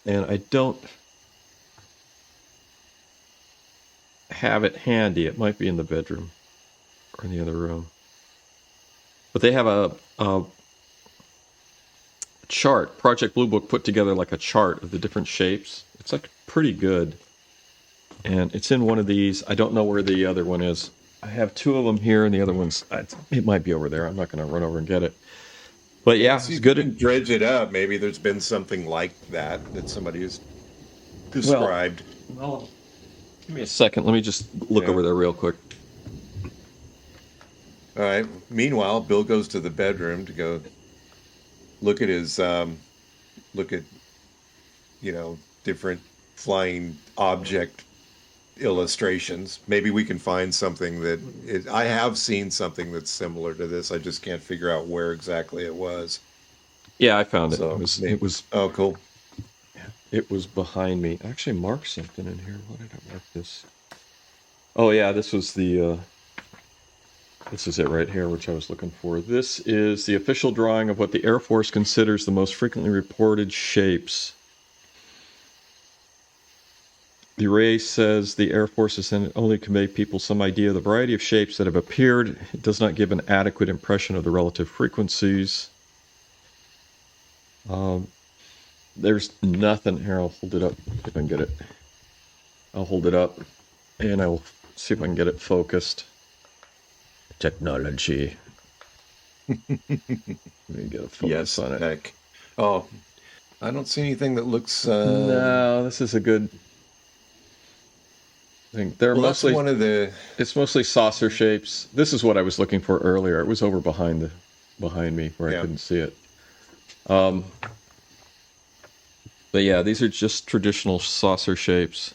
and I don't have it handy. It might be in the bedroom or in the other room. But they have a chart. Project Blue Book put together like a chart of the different shapes. It's like pretty good. And it's in one of these. I don't know where the other one is. I have two of them here, and the other one's, it might be over there. I'm not going to run over and get it. But yeah, it's good. You can dredge it up. Maybe there's been something like that somebody has described. Well, give me a second. Let me just look over there real quick. All right. Meanwhile, Bill goes to the bedroom to go look at his, different flying object illustrations. Maybe we can find something I have seen something that's similar to this. I just can't figure out where exactly it was. Yeah, I found it. So It was. Oh, cool. It was behind me. I actually marked something in here. What did I mark this? Oh yeah, this was the. This is it right here, which I was looking for. This is the official drawing of what the Air Force considers the most frequently reported shapes. The array says the Air Force has only conveyed people some idea of the variety of shapes that have appeared. It does not give an adequate impression of the relative frequencies. There's nothing here. I'll hold it up, see if I can get it. I'll hold it up, and I'll see if I can get it focused. Technology. Let me get a focus on it. Heck. Oh, I don't see anything that looks. No, this is a good thing. They're mostly one of the. It's mostly saucer shapes. This is what I was looking for earlier. It was over behind me where I couldn't see it. But yeah, these are just traditional saucer shapes,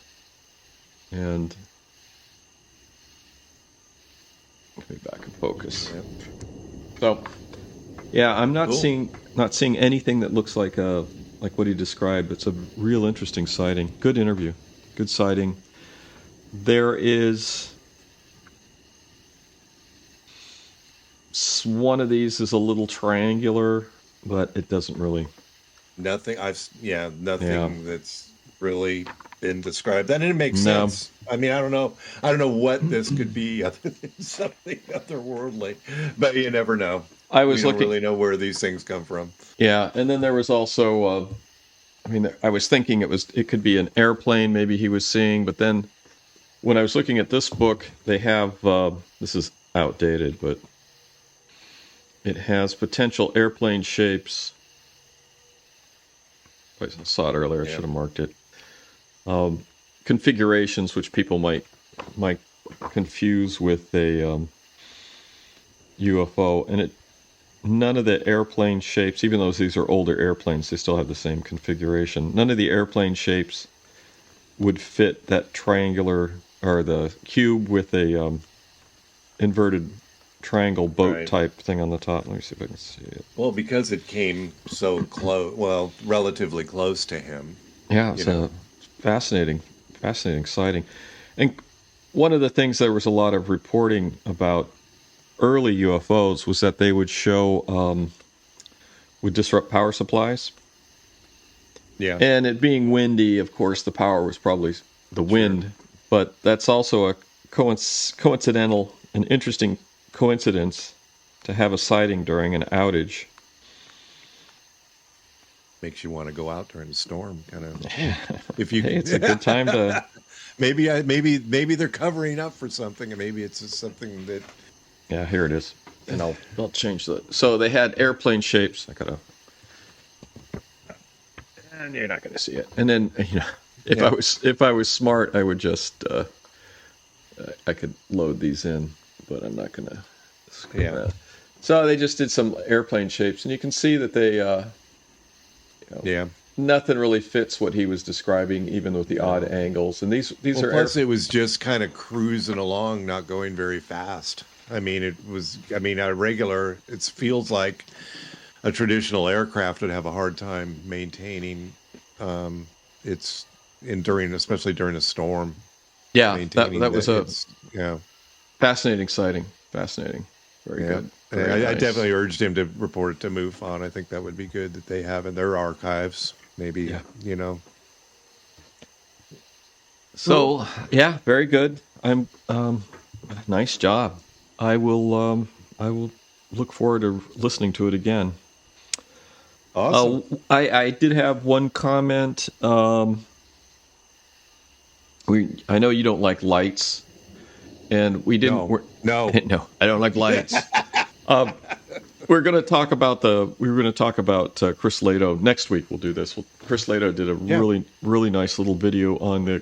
and let me back and focus. So, yeah, I'm not seeing anything that looks like a like what he described. It's a real interesting sighting. Good interview. Good sighting. There is one of these is a little triangular, but it doesn't really. Nothing that's really been described. And it makes sense. I mean, I don't know what this could be other than something otherworldly, but you never know. I was don't really know where these things come from. Yeah, and then there was also, I was thinking it could be an airplane maybe he was seeing, but then when I was looking at this book, they have, this is outdated, but it has potential airplane shapes. I saw it earlier. I should have marked it. Configurations which people might confuse with a UFO, and none of the airplane shapes, even though these are older airplanes, they still have the same configuration. None of the airplane shapes would fit that triangular or the cube with a inverted triangle boat type thing on the top. Let me see if I can see it. Well, because it came so close, relatively close to him. Yeah, it's a fascinating sighting. And one of the things there was a lot of reporting about early UFOs was that they would show, would disrupt power supplies. Yeah. And it being windy, of course, the power was probably the wind. But that's also a coincidental, an interesting coincidence to have a sighting during an outage. Makes you want to go out during a storm, kind of. If you, it's a good time to. maybe they're covering up for something, and maybe it's just something that. Yeah, here it is, and I'll change that. So they had airplane shapes. And you're not gonna see it. And then if I was smart, I would just I could load these in, but I'm not gonna. So they just did some airplane shapes, and you can see that they. Nothing really fits what he was describing, even with the odd angles. And these are. Plus, it was just kind of cruising along, not going very fast. I mean, it feels like a traditional aircraft would have a hard time maintaining. Especially during a storm. Yeah, that was a fascinating sighting. Fascinating. Very good. Very I nice. definitely urged him to report it to MUFON. I think that would be good that they have in their archives. Maybe, So, very good. I'm nice job. I will look forward to listening to it again. Awesome. I did have one comment. I know you don't like lights, and we didn't. No, I don't like lights. We're going to talk about Chris Lato next week. We'll do this. Chris Lato did a really nice little video on the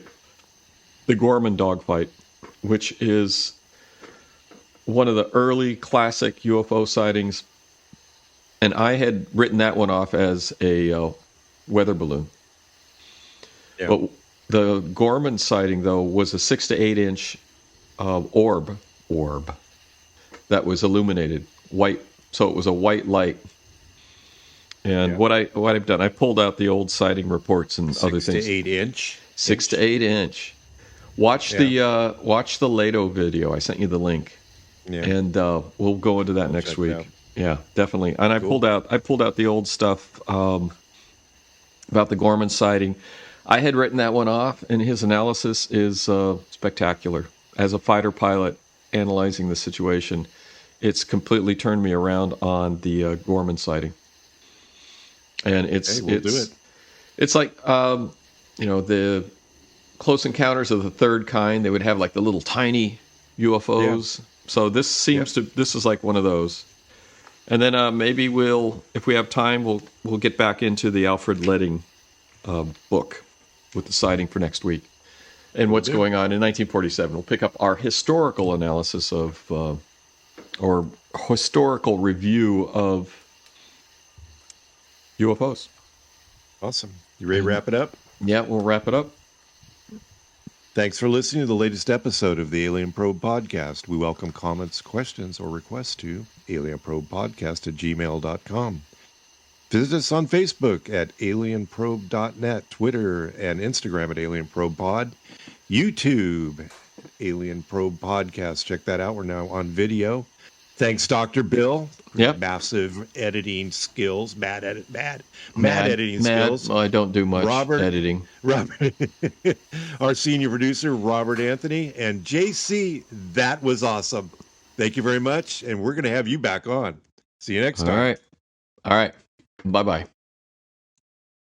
Gorman dogfight, which is one of the early classic UFO sightings. And I had written that one off as a weather balloon. Yeah. But the Gorman sighting, though, was a 6 to 8 inch orb that was illuminated white. So it was a white light. And what I've done, I pulled out the old sighting reports and other things. 6 to 8 inch. 6 to 8 inch. Watch the Lato video. I sent you the link. Yeah. And we'll go into that next week. Yeah, definitely. And I pulled out the old stuff about the Gorman sighting. I had written that one off, and his analysis is spectacular. As a fighter pilot analyzing the situation, it's completely turned me around on the Gorman sighting. And do it. It's like the Close Encounters of the Third Kind. They would have like the little tiny UFOs. Yeah. So this this is like one of those. And then maybe if we have time, we'll get back into the Alfred Ledding book with the sighting for next week and what's going on in 1947. We'll pick up our historical analysis of or historical review of UFOs. Awesome. You ready to wrap it up? Yeah, we'll wrap it up. Thanks for listening to the latest episode of the Alien Probe Podcast. We welcome comments, questions, or requests to alienprobepodcast@gmail.com. Visit us on Facebook at alienprobe.net, Twitter and Instagram at alienprobepod, YouTube, Alien Probe Podcast. Check that out. We're now on video. Thanks, Dr. Bill. Yep. Massive editing skills. Mad editing skills. Well, I don't do much editing. Robert, our senior producer, Robert Anthony, and JC. That was awesome. Thank you very much. And we're going to have you back on. See you next time. All right. Bye-bye.